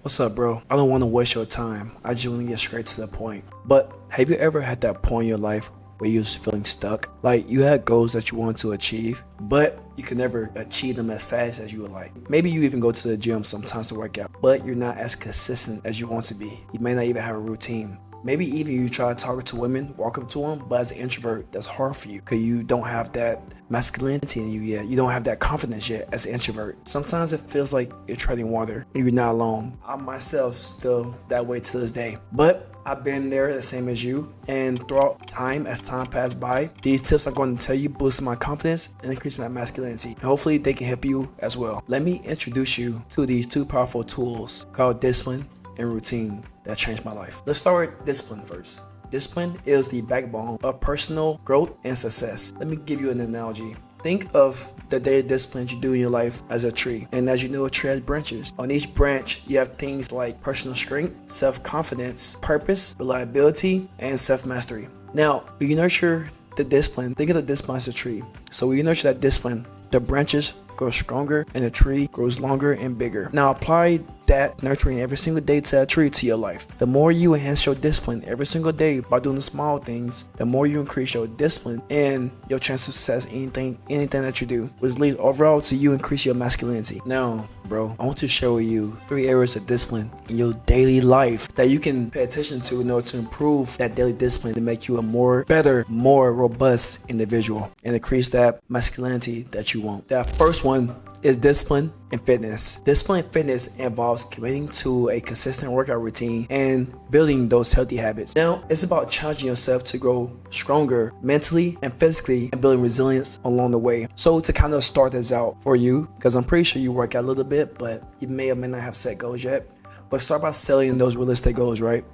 What's up, bro? I don't want to waste your time. I just want to get straight to the point. But have you ever had that point in your life where you was feeling stuck? Like you had goals that you wanted to achieve, but you could never achieve them as fast as you would like. Maybe you even go to the gym sometimes to work out, but you're not as consistent as you want to be. You may not even have a routine. Maybe even you try to talk to women, walk up to them, but as an introvert, that's hard for you because you don't have that masculinity in you yet. You don't have that confidence yet as an introvert. Sometimes it feels like you're treading water and you're not alone. I myself still that way to this day, but I've been there the same as you, and throughout time, as time passed by, these tips I'm going to tell you boost my confidence and increase my masculinity. And hopefully they can help you as well. Let me introduce you to these two powerful tools called discipline and routine that changed my life. Let's start with discipline first. Discipline is the backbone of personal growth and success. Let me give you an analogy. Think of the daily disciplines you do in your life as a tree. And as you know, a tree has branches. On each branch, you have things like personal strength, self-confidence, purpose, reliability, and self-mastery. Now, when you nurture the discipline, think of the discipline as a tree. So when you nurture that discipline, the branches grow stronger and the tree grows longer and bigger. Now apply that nurturing every single day to that tree to your life. The more you enhance your discipline every single day by doing the small things, the more you increase your discipline and your chance of success in anything that you do, which leads overall to you increase your masculinity. Now, bro, I want to share with you 3 areas of discipline in your daily life that you can pay attention to in order to improve that daily discipline to make you a better, more robust individual and increase that masculinity that you want. That first one is discipline and fitness. Discipline and fitness involves committing to a consistent workout routine and building those healthy habits. Now, it's about challenging yourself to grow stronger mentally and physically and building resilience along the way. So to kind of start this out for you, because I'm pretty sure you work out a little bit, but you may or may not have set goals yet. But start by setting those realistic goals, right?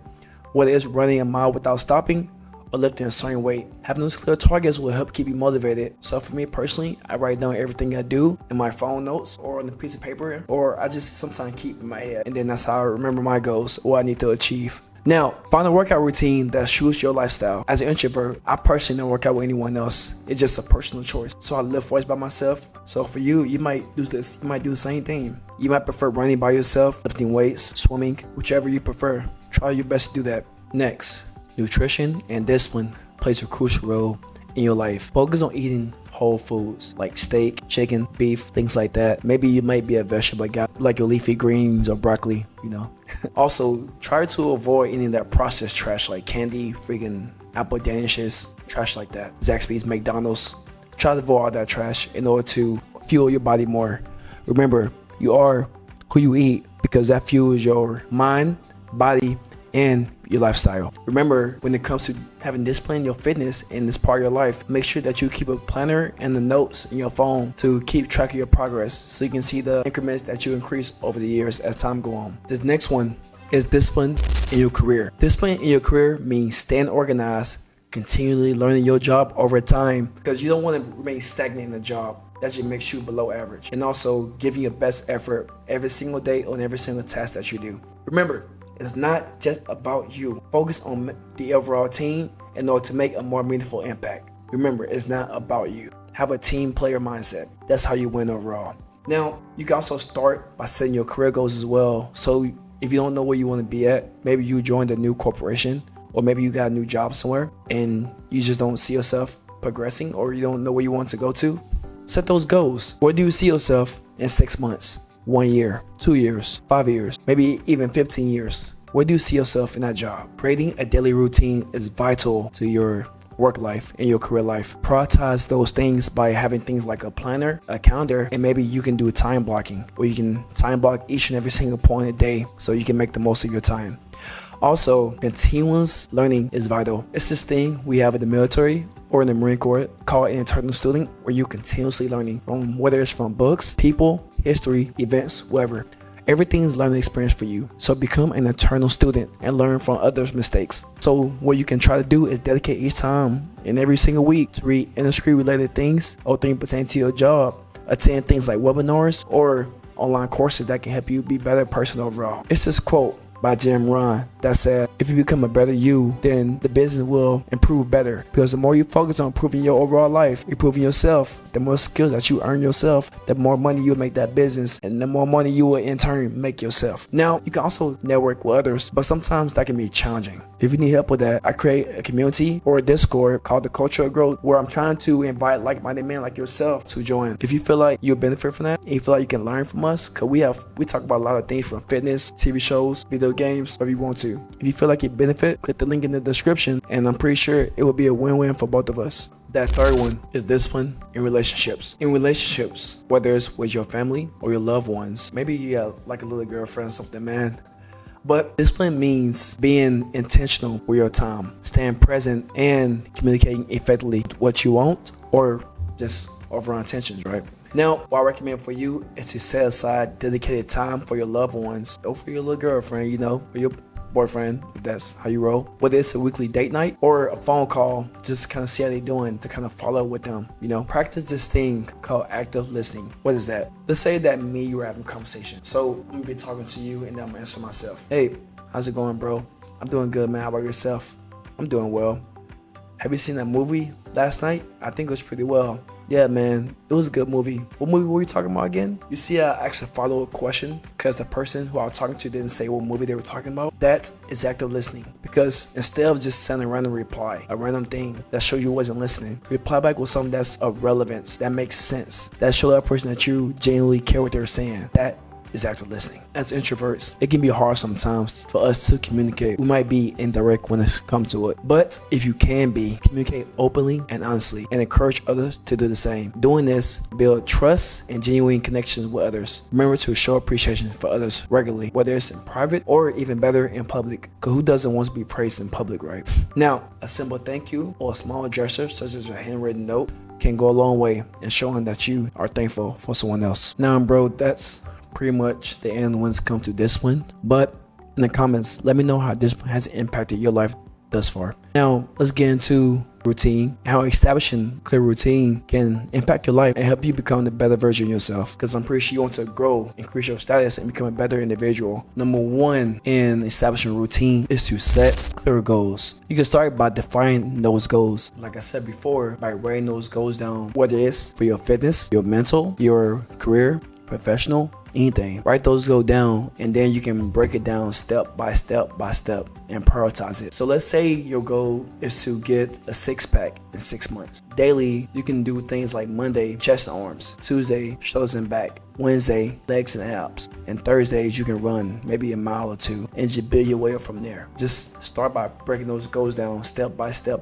Whether it's running a mile without stopping or lifting a certain weight. Having those clear targets will help keep you motivated. So for me personally, I write down everything I do in my phone notes or on a piece of paper, or I just sometimes keep in my head. And then that's how I remember my goals, what I need to achieve. Now, find a workout routine that suits your lifestyle. As an introvert, I personally don't work out with anyone else. It's just a personal choice. So I lift weights by myself. So for you, you might do this. You might do the same thing. You might prefer running by yourself, lifting weights, swimming, whichever you prefer. Try your best to do that. Next, nutrition and discipline plays a crucial role in your life. Focus on eating whole foods like steak, chicken, beef, things like that. Maybe you might be a vegetable guy, like your leafy greens or broccoli, you know. Also, try to avoid any of that processed trash like candy, freaking apple danishes, trash like that. Zaxby's, McDonald's. Try to avoid all that trash in order to fuel your body more. Remember, you are who you eat because that fuels your mind, body, and your lifestyle. Remember, when it comes to having discipline in your fitness in this part of your life, make sure that you keep a planner and the notes in your phone to keep track of your progress so you can see the increments that you increase over the years as time go on. This next one is discipline in your career. Discipline in your career means staying organized, continually learning your job over time, because you don't want to remain stagnant in the job. That just makes you below average. And also giving your best effort every single day on every single task that you do. Remember, it's not just about you. Focus on the overall team in order to make a more meaningful impact. Remember, it's not about you. Have a team player mindset. That's how you win overall. Now, you can also start by setting your career goals as well. So if you don't know where you want to be at, maybe you joined a new corporation, or maybe you got a new job somewhere and you just don't see yourself progressing, or you don't know where you want to go to. Set those goals. Where do you see yourself in 6 months? 1 year, 2 years, 5 years, maybe even 15 years. Where do you see yourself in that job? Creating a daily routine is vital to your work life and your career life. Prioritize those things by having things like a planner, a calendar, and maybe you can do time blocking, where you can time block each and every single point of the day so you can make the most of your time. Also, continuous learning is vital. It's this thing we have in the military or in the Marine Corps called an internal student, where you're continuously learning from whether it's from books, people, history, events, whatever. Everything's learning experience for you. So become an eternal student and learn from others' mistakes. So what you can try to do is dedicate each time and every single week to read industry related things or things pertaining to your job. Attend things like webinars or online courses that can help you be a better person overall. It's this quote by Jim Rohn that said, if you become a better you, then the business will improve better. Because the more you focus on improving your overall life, improving yourself, the more skills that you earn yourself, the more money you'll make that business, and the more money you will in turn make yourself. Now, you can also network with others, but sometimes that can be challenging. If you need help with that, I create a community or a Discord called the Culture of Growth, where I'm trying to invite like-minded men like yourself to join. If you feel like you'll benefit from that, and you feel like you can learn from us, because we talk about a lot of things from fitness, TV shows, video games, whatever you want to. If you feel like you benefit, click the link in the description, and I'm pretty sure it will be a win-win for both of us. That third one is discipline in relationships. In relationships, whether it's with your family or your loved ones, maybe you got like a little girlfriend or something, man. But discipline means being intentional with your time, staying present, and communicating effectively what you want or just overall intentions, right? Now, what I recommend for you is to set aside dedicated time for your loved ones or for your little girlfriend, you know, or your boyfriend, if that's how you roll. Whether it's a weekly date night or a phone call, just kind of see how they're doing, to kind of follow up with them. You know, practice this thing called active listening. What is that? Let's say that me and you were having a conversation. So I'm gonna be talking to you and then I'm gonna answer myself. Hey, how's it going, bro? I'm doing good, man. How about yourself? I'm doing well. Have you seen that movie last night? I think it was pretty well. Yeah, man, it was a good movie. What movie were you talking about again? You see, I asked a follow-up question because the person who I was talking to didn't say what movie they were talking about. That is active listening, because instead of just sending a random reply, a random thing that shows you wasn't listening, reply back with something that's of relevance, that makes sense, that shows that person that you genuinely care what they're saying. That is active listening. As introverts, it can be hard sometimes for us to communicate. We might be indirect when it comes to it, but if you can communicate openly and honestly and encourage others to do the same. Doing this build trust and genuine connections with others. Remember to show appreciation for others regularly, whether it's in private or even better in public, because who doesn't want to be praised in public, right? Now, a simple thank you or a small gesture such as a handwritten note can go a long way in showing that you are thankful for someone else. Now, bro, that's pretty much the end when it comes to discipline. But in the comments, let me know how discipline has impacted your life thus far. Now, let's get into routine, how establishing clear routine can impact your life and help you become the better version of yourself. Because I'm pretty sure you want to grow, increase your status, and become a better individual. Number one in establishing routine is to set clear goals. You can start by defining those goals. Like I said before, by writing those goals down, whether it's for your fitness, your mental, your career, professional, anything. Write those goals down, and then you can break it down step by step and prioritize it. So let's say your goal is to get a six-pack in 6 months. Daily, you can do things like Monday, chest and arms, Tuesday, shoulders and back, Wednesday, legs and abs, and Thursdays you can run maybe a mile or two and just build your way up from there. Just start by breaking those goals down step by step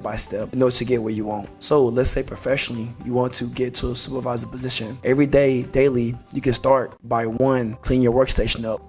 in order to get where you want. So let's say professionally, you want to get to a supervisor position. Every day, daily, you can start by 1, clean your workstation up.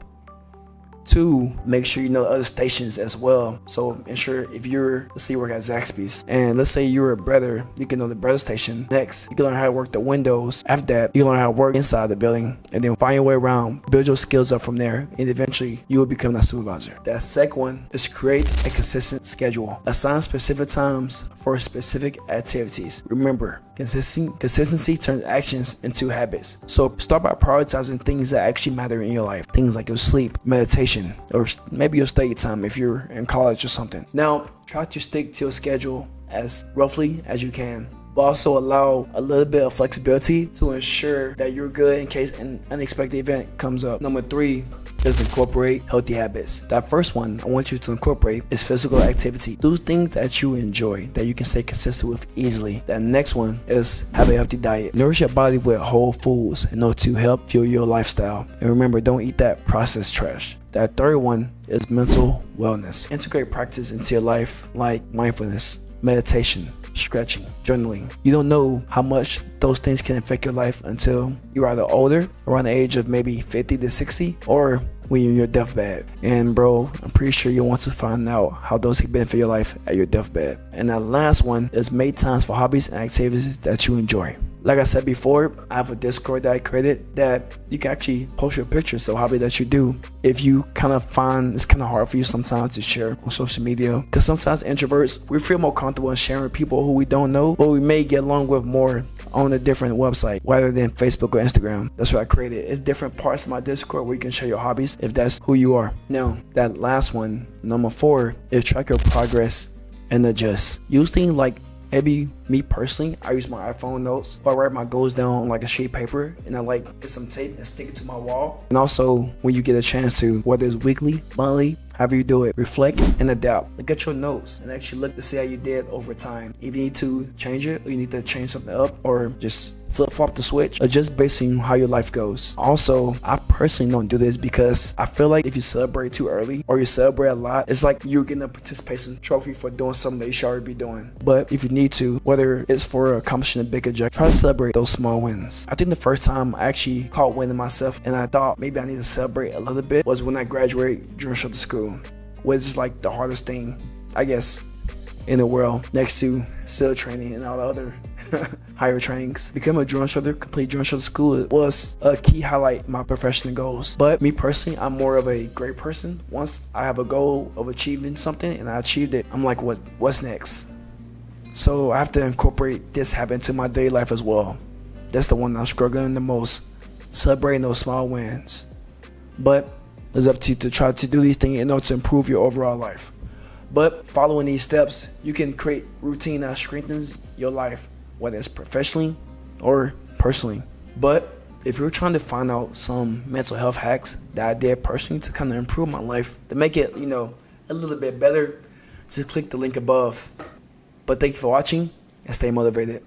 2, make sure you know other stations as well. So ensure if you're, let's say you work at Zaxby's, and let's say you're a breader, you can know the breader station. Next, you can learn how to work the windows. After that, you can learn how to work inside the building, and then find your way around, build your skills up from there, and eventually you will become that supervisor. That second one is create a consistent schedule. Assign specific times for specific activities. Remember, consistency turns actions into habits. So start by prioritizing things that actually matter in your life. Things like your sleep, meditation, or maybe your study time if you're in college or something. Now, try to stick to your schedule as roughly as you can, but also allow a little bit of flexibility to ensure that you're good in case an unexpected event comes up. Number 3 is incorporate healthy habits. That first one I want you to incorporate is physical activity. Do things that you enjoy, that you can stay consistent with easily. That next one is have a healthy diet. Nourish your body with whole foods in order to help fuel your lifestyle. And remember, don't eat that processed trash. That third one is mental wellness. Integrate practice into your life like mindfulness, meditation, stretching, journaling. You don't know how much those things can affect your life until you're either older, around the age of maybe 50 to 60, or when you're in your deathbed. And bro, I'm pretty sure you'll want to find out how those can benefit your life at your deathbed. And that last one is make times for hobbies and activities that you enjoy. Like I said before, I have a Discord that I created that you can actually post your pictures of hobby that you do. If you kind of find it's kind of hard for you sometimes to share on social media, because sometimes introverts, we feel more comfortable in sharing with people who we don't know, but we may get along with more on a different website rather than Facebook or Instagram. That's what I created. It's different parts of my Discord where you can share your hobbies if that's who you are. Now, that last one, number 4, is track your progress and adjust. Use things like Maybe me personally, I use my iPhone notes, or I write my goals down on like a sheet of paper, and I like get some tape and stick it to my wall. And also, when you get a chance to, whether it's weekly, monthly, however you do it, reflect and adapt. Look at your notes and actually look to see how you did over time. If you need to change it, or you need to change something up, or just flip-flop the switch, or just based on how your life goes. Also, I personally don't do this because I feel like if you celebrate too early or you celebrate a lot, it's like you're getting a participation trophy for doing something that you should already be doing. But if you need to, whether it's for accomplishing a big objective, try to celebrate those small wins. I think the first time I actually caught wind of myself and I thought maybe I need to celebrate a little bit was when I graduated drone instructor school, which is like the hardest thing, I guess, in the world, next to SEAL training and all the other higher trainings. Becoming a drone instructor, complete drone instructor school was a key highlight in my professional goals. But me personally, I'm more of a great person. Once I have a goal of achieving something and I achieved it, I'm like, what's next? So I have to incorporate this habit into my daily life as well. That's the one I'm struggling the most, celebrating those small wins. But it's up to you to try to do these things in order to improve your overall life. But following these steps, you can create routine that strengthens your life, whether it's professionally or personally. But if you're trying to find out some mental health hacks that I did personally to kind of improve my life, to make it, a little bit better, just click the link above. But thank you for watching and stay motivated.